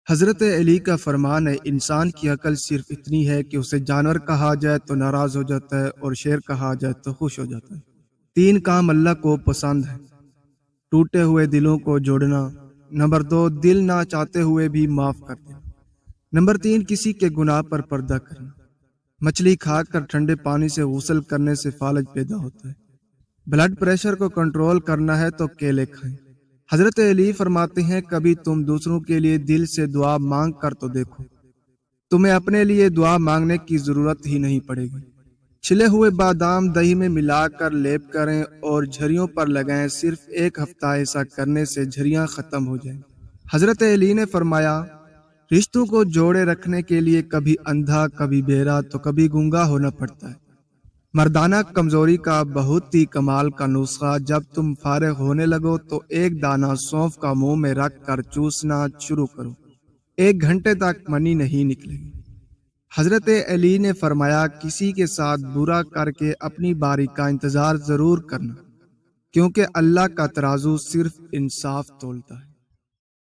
حضرت علی کا فرمان ہے، انسان کی عقل صرف اتنی ہے کہ اسے جانور کہا جائے تو ناراض ہو جاتا ہے اور شیر کہا جائے تو خوش ہو جاتا ہے۔ 3 کام اللہ کو پسند ہے: ٹوٹے ہوئے دلوں کو جوڑنا، نمبر 2 دل نہ چاہتے ہوئے بھی معاف کر دینا، نمبر 3 کسی کے گناہ پر پردہ کرنا۔ مچھلی کھا کر ٹھنڈے پانی سے غسل کرنے سے فالج پیدا ہوتا ہے۔ بلڈ پریشر کو کنٹرول کرنا ہے تو کیلے کھائیں۔ حضرت علی فرماتے ہیں، کبھی تم دوسروں کے لیے دل سے دعا مانگ کر تو دیکھو، تمہیں اپنے لیے دعا مانگنے کی ضرورت ہی نہیں پڑے گی۔ چھلے ہوئے بادام دہی میں ملا کر لیپ کریں اور جھریوں پر لگائیں، صرف 1 ہفتہ ایسا کرنے سے جھریاں ختم ہو جائیں۔ حضرت علی نے فرمایا، رشتوں کو جوڑے رکھنے کے لیے کبھی اندھا، کبھی بہرا تو کبھی گونگا ہونا پڑتا ہے۔ مردانہ کمزوری کا بہت ہی کمال کا نسخہ: جب تم فارغ ہونے لگو تو 1 دانہ سونف کا منہ میں رکھ کر چوسنا شروع کرو، 1 گھنٹے تک منی نہیں نکلے گی۔ حضرت علی نے فرمایا، کسی کے ساتھ برا کر کے اپنی باری کا انتظار ضرور کرنا، کیونکہ اللہ کا ترازو صرف انصاف تولتا ہے۔